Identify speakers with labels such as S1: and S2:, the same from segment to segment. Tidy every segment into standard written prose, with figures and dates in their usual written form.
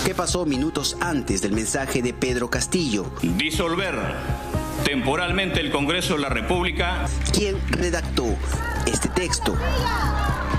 S1: ¿Qué pasó minutos antes del mensaje de Pedro Castillo?
S2: Disolver temporalmente el Congreso de la República.
S1: ¿Quién redactó este texto?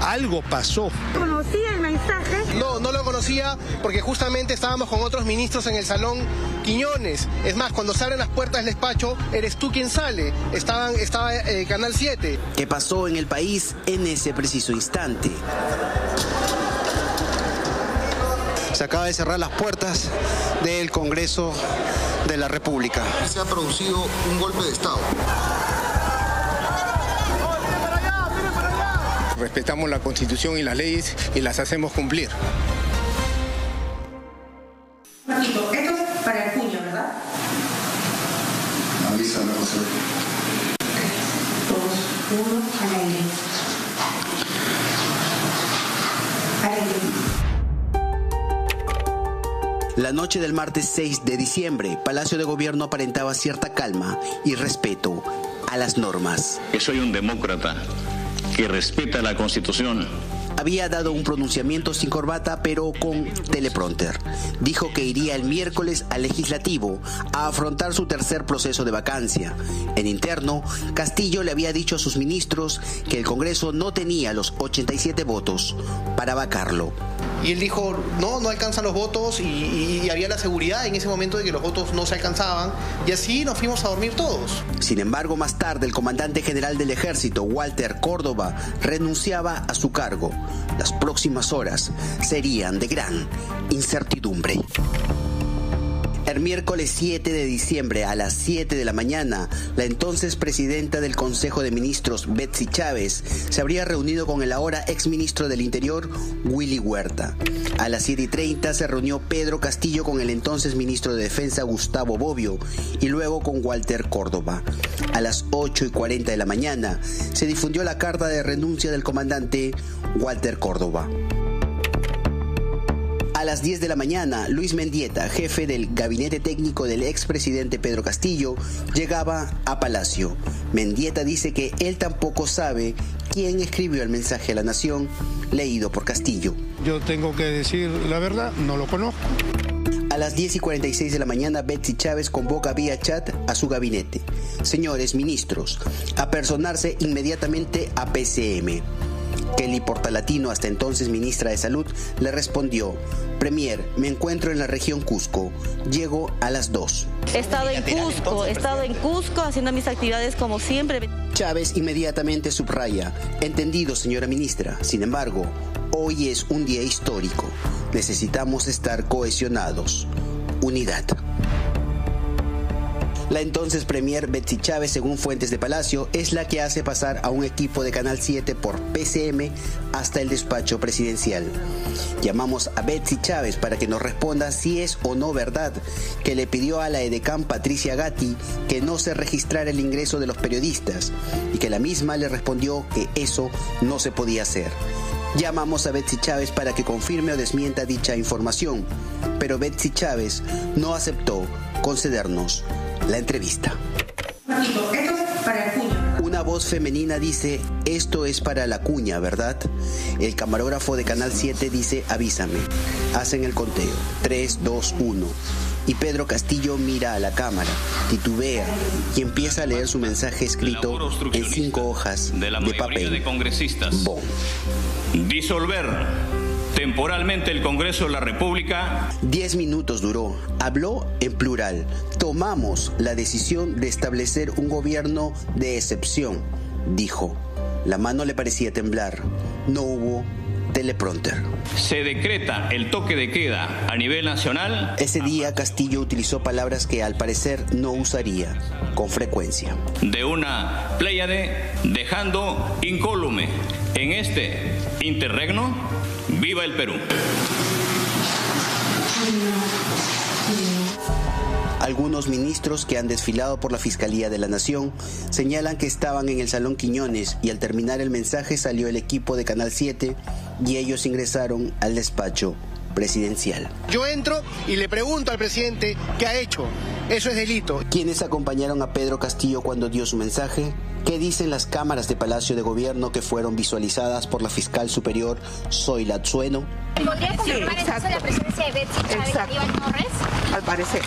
S3: Algo pasó.
S4: ¿Conocía el mensaje?
S5: No lo conocía porque justamente estábamos con otros ministros en el salón Quiñones. Es más, cuando se abren las puertas del despacho, eres tú quien sale. Estaba Canal 7.
S1: ¿Qué pasó en el país en ese preciso instante?
S3: Se acaba de cerrar las puertas del Congreso de la República.
S6: Se ha producido un golpe de Estado.
S3: Respetamos la Constitución y las leyes y las hacemos cumplir.
S4: Marquito, esto es para el puño, ¿verdad?
S6: Avísame, José.
S4: 3, 2, 1, al aire.
S1: La noche del martes 6 de diciembre, Palacio de Gobierno aparentaba cierta calma y respeto a las normas.
S2: Que soy un demócrata que respeta la Constitución.
S1: Había dado un pronunciamiento sin corbata, pero con teleprompter. Dijo que iría el miércoles al Legislativo a afrontar su tercer proceso de vacancia. En interno, Castillo le había dicho a sus ministros que el Congreso no tenía los 87 votos para vacarlo.
S5: Y él dijo, no alcanzan los votos y había la seguridad en ese momento de que los votos no se alcanzaban y así nos fuimos a dormir todos.
S1: Sin embargo, más tarde el comandante general del Ejército, Walter Córdoba, renunciaba a su cargo. Las próximas horas serían de gran incertidumbre. El miércoles 7 de diciembre a las 7 de la mañana, la entonces presidenta del Consejo de Ministros, Betsy Chávez, se habría reunido con el ahora exministro del Interior, Willy Huerta. A las 7:30 se reunió Pedro Castillo con el entonces ministro de Defensa, Gustavo Bobbio, y luego con Walter Córdoba. A las 8:40 de la mañana se difundió la carta de renuncia del comandante Walter Córdoba. A las 10 de la mañana, Luis Mendieta, jefe del gabinete técnico del expresidente Pedro Castillo, llegaba a Palacio. Mendieta dice que él tampoco sabe quién escribió el mensaje a la nación leído por Castillo.
S3: Yo tengo que decir la verdad, no lo conozco.
S1: A las 10:46 de la mañana, Betsy Chávez convoca vía chat a su gabinete. Señores ministros, apersonarse inmediatamente a PCM. Kelly Portalatino, hasta entonces ministra de Salud, le respondió: Premier, me encuentro en la región Cusco, llego a las 2.
S7: He estado en Cusco haciendo mis actividades como siempre.
S1: Chávez inmediatamente subraya: entendido, señora ministra. Sin embargo, hoy es un día histórico. Necesitamos estar cohesionados. Unidad. La entonces premier Betsy Chávez, según fuentes de Palacio, es la que hace pasar a un equipo de Canal 7 por PCM hasta el despacho presidencial. Llamamos a Betsy Chávez para que nos responda si es o no verdad que le pidió a la edecán Patricia Gatti que no se registrara el ingreso de los periodistas y que la misma le respondió que eso no se podía hacer. Llamamos a Betsy Chávez para que confirme o desmienta dicha información, pero Betsy Chávez no aceptó concedernos la entrevista.
S4: Marquito, esto es para el puño.
S1: Una voz femenina dice: esto es para la cuña, ¿verdad? El camarógrafo de Canal 7 dice: avísame. Hacen el conteo. 3, 2, 1. Y Pedro Castillo mira a la cámara, titubea y empieza a leer su mensaje escrito en 5 hojas
S2: de
S1: papel.
S2: De congresistas.
S1: Bon.
S2: Disolver temporalmente el Congreso de la República.
S1: 10 minutos duró. Habló en plural. Tomamos la decisión de establecer un gobierno de excepción, dijo. La mano le parecía temblar. No hubo teleprompter.
S2: Se decreta el toque de queda a nivel nacional.
S1: Ese día Castillo utilizó palabras que al parecer no usaría con frecuencia.
S2: De una pléyade, dejando incólume en este interregno, viva el Perú.
S1: Algunos ministros que han desfilado por la Fiscalía de la Nación señalan que estaban en el Salón Quiñones y al terminar el mensaje salió el equipo de Canal 7 y ellos ingresaron al despacho presidencial.
S5: Yo entro y le pregunto al presidente qué ha hecho. Eso es delito.
S1: ¿Quiénes acompañaron a Pedro Castillo cuando dio su mensaje? ¿Qué dicen las cámaras de Palacio de Gobierno que fueron visualizadas por la fiscal superior Zoila Tsueno?
S8: ¿Podría confirmar entonces la presencia de Betsy Chávez y Aníbal Torres?
S9: Al parecer.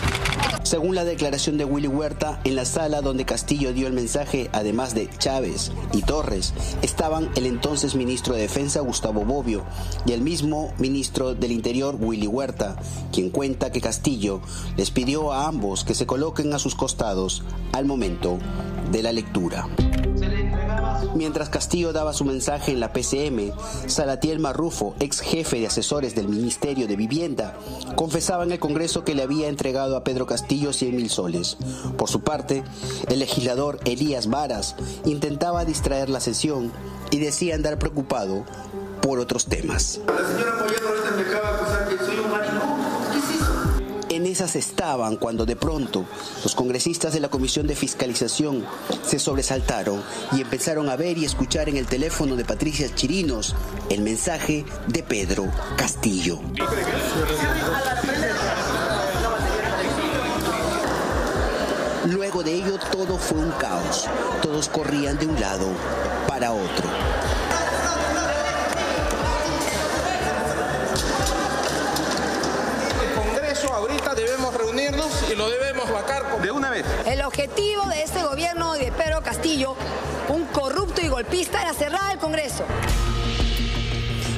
S1: Según la declaración de Willy Huerta, en la sala donde Castillo dio el mensaje, además de Chávez y Torres, estaban el entonces ministro de Defensa, Gustavo Bobbio, y el mismo ministro del Interior, Willy Huerta, quien cuenta que Castillo les pidió a ambos que se coloquen a sus costados al momento de la lectura. Mientras Castillo daba su mensaje en la PCM, Salatiel Marrufo, ex jefe de asesores del Ministerio de Vivienda, confesaba en el Congreso que le había entregado a Pedro Castillo 100.000 soles. Por su parte, el legislador Elías Varas intentaba distraer la sesión y decía andar preocupado por otros temas.
S10: La señora Moyano ahorita me acaba de acusar que soy un maricón. ¿Qué es eso?
S1: En esas estaban cuando de pronto los congresistas de la Comisión de Fiscalización se sobresaltaron y empezaron a ver y escuchar en el teléfono de Patricia Chirinos el mensaje de Pedro Castillo. Luego de ello todo fue un caos. Todos corrían de un lado para otro.
S11: Ahorita debemos reunirnos y lo debemos vacar de una vez.
S12: El objetivo de este gobierno de Pedro Castillo, un corrupto y golpista, era cerrar el Congreso.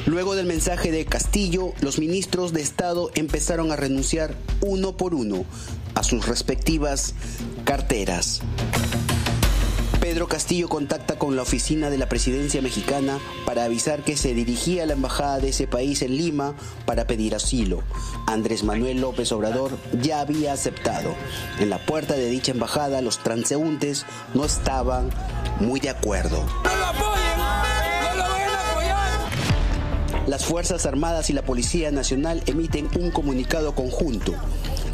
S1: Luego del mensaje de Castillo, los ministros de Estado empezaron a renunciar uno por uno a sus respectivas carteras. Pedro Castillo contacta con la oficina de la presidencia mexicana para avisar que se dirigía a la embajada de ese país en Lima para pedir asilo. Andrés Manuel López Obrador ya había aceptado. En la puerta de dicha embajada los transeúntes no estaban muy de acuerdo.
S11: ¡No lo apoyen! ¡No lo vayan a apoyar!
S1: Las Fuerzas Armadas y la Policía Nacional emiten un comunicado conjunto.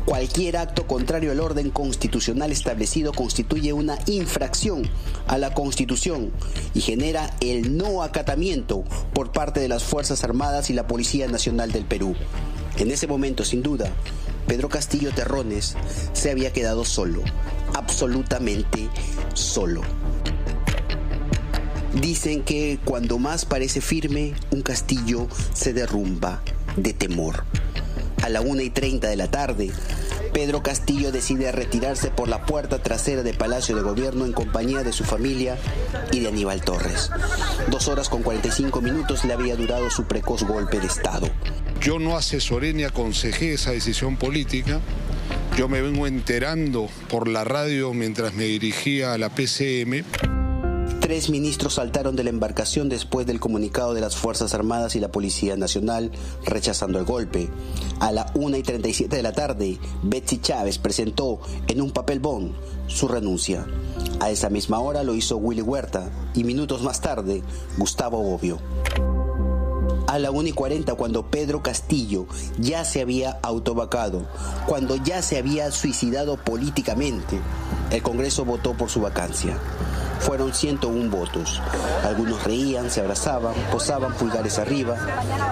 S1: Cualquier acto contrario al orden constitucional establecido constituye una infracción a la Constitución y genera el no acatamiento por parte de las Fuerzas Armadas y la Policía Nacional del Perú. En ese momento, sin duda, Pedro Castillo Terrones se había quedado solo, absolutamente solo. Dicen que cuando más parece firme, un castillo se derrumba de temor. A la 1:30 de la tarde, Pedro Castillo decide retirarse por la puerta trasera del Palacio de Gobierno en compañía de su familia y de Aníbal Torres. 2 horas con 45 minutos le había durado su precoz golpe de Estado.
S13: Yo no asesoré ni aconsejé esa decisión política. Yo me vengo enterando por la radio mientras me dirigía a la PCM.
S1: 3 ministros saltaron de la embarcación después del comunicado de las Fuerzas Armadas y la Policía Nacional rechazando el golpe. A la 1:37 de la tarde, Betsy Chávez presentó en un papel bond su renuncia. A esa misma hora lo hizo Willy Huerta y minutos más tarde, Gustavo Bobbio. A la 1:40, cuando Pedro Castillo ya se había autovacado, cuando ya se había suicidado políticamente, el Congreso votó por su vacancia. Fueron 101 votos. Algunos reían, se abrazaban, posaban pulgares arriba,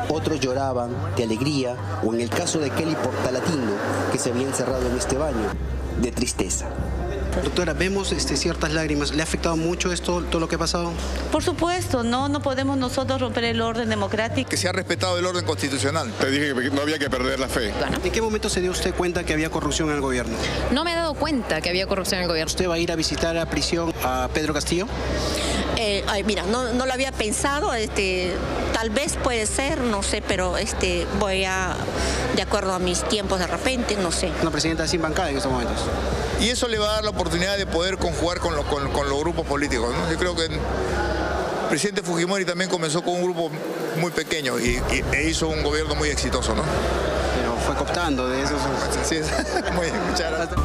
S1: otros lloraban de alegría o, en el caso de Kelly Portalatino, que se había encerrado en este baño, de tristeza.
S3: Doctora, vemos ciertas lágrimas. ¿Le ha afectado mucho esto, todo lo que ha pasado?
S7: Por supuesto, no podemos nosotros romper el orden democrático.
S6: Que se ha respetado el orden constitucional.
S13: Te dije que no había que perder la fe.
S3: ¿En qué momento se dio usted cuenta que había corrupción en el gobierno?
S14: No me he dado cuenta que había corrupción en el gobierno.
S3: ¿Usted va a ir a visitar a prisión a Pedro Castillo?
S15: Mira, no lo había pensado, tal vez puede ser, no sé, pero voy a, de acuerdo a mis tiempos de repente, no sé.
S3: Una presidenta sin bancada en estos momentos.
S6: Y eso le va a dar la oportunidad de poder conjugar con los grupos políticos, ¿no? Yo creo que el presidente Fujimori también comenzó con un grupo muy pequeño e hizo un gobierno muy exitoso, ¿no?
S3: Pero fue cooptando de esos.
S6: Sí, muy bien, muchas gracias.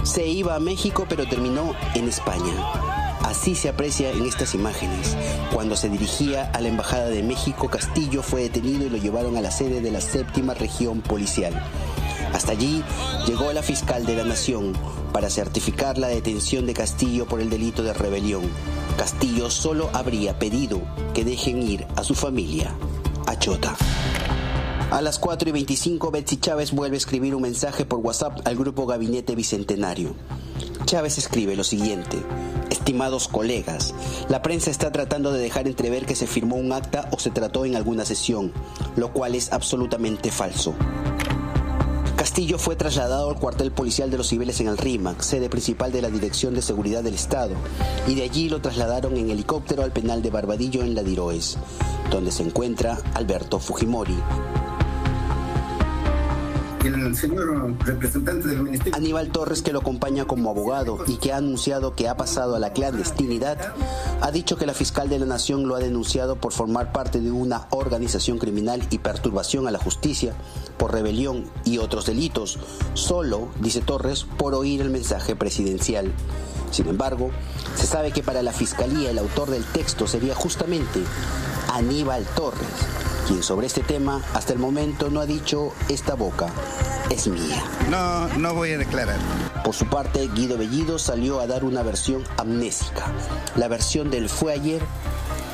S1: Se iba a México, pero terminó en España. Así se aprecia en estas imágenes. Cuando se dirigía a la Embajada de México, Castillo fue detenido y lo llevaron a la sede de la 7ª Región Policial. Hasta allí llegó la fiscal de la Nación para certificar la detención de Castillo por el delito de rebelión. Castillo solo habría pedido que dejen ir a su familia a Chota. A las 4:25, Betsy Chávez vuelve a escribir un mensaje por WhatsApp al grupo Gabinete Bicentenario. Chávez escribe lo siguiente: estimados colegas, la prensa está tratando de dejar entrever que se firmó un acta o se trató en alguna sesión, lo cual es absolutamente falso. Castillo fue trasladado al cuartel policial de Los Cibeles en el Rímac, sede principal de la Dirección de Seguridad del Estado, y de allí lo trasladaron en helicóptero al penal de Barbadillo en La Diroes, donde se encuentra Alberto Fujimori.
S10: El señor representante del Ministerio
S1: Aníbal Torres, que lo acompaña como abogado y que ha anunciado que ha pasado a la clandestinidad, ha dicho que la fiscal de la Nación lo ha denunciado por formar parte de una organización criminal y perturbación a la justicia, por rebelión y otros delitos, solo, dice Torres, por oír el mensaje presidencial. Sin embargo, se sabe que para la fiscalía el autor del texto sería justamente Aníbal Torres, quien sobre este tema hasta el momento no ha dicho "esta boca es mía".
S10: no voy a declarar.
S1: Por su parte, Guido Bellido salió a dar una versión amnésica, la versión del "fue ayer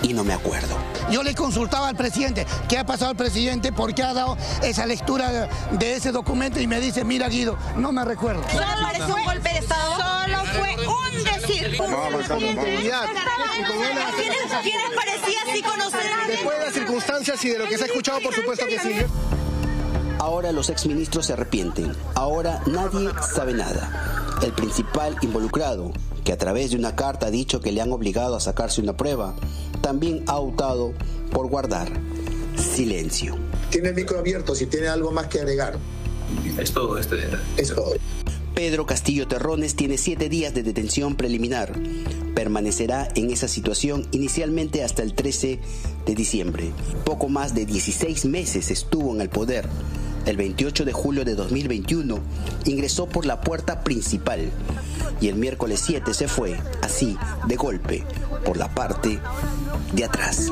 S1: y no me acuerdo".
S9: Yo le consultaba al presidente qué ha pasado al presidente, por qué ha dado esa lectura de ese documento, y me dice: mira, Guido, no me recuerdo.
S8: ¿Solo fue un golpe de Estado? Solo fue un decir. ¿Quién les parecía así conocer?
S5: Después de las circunstancias y de lo que se ha escuchado, por supuesto que sí.
S1: Ahora los exministros se arrepienten. Ahora nadie sabe nada. El principal involucrado, que a través de una carta ha dicho que le han obligado a sacarse una prueba, también ha optado por guardar silencio.
S16: Tiene el micro abierto, si tiene algo más que agregar.
S2: Es todo
S16: Es todo.
S1: Pedro Castillo Terrones tiene 7 días de detención preliminar. Permanecerá en esa situación inicialmente hasta el 13 de diciembre. Poco más de 16 meses estuvo en el poder. El 28 de julio de 2021 ingresó por la puerta principal y el miércoles 7 se fue, así, de golpe, por la parte de atrás.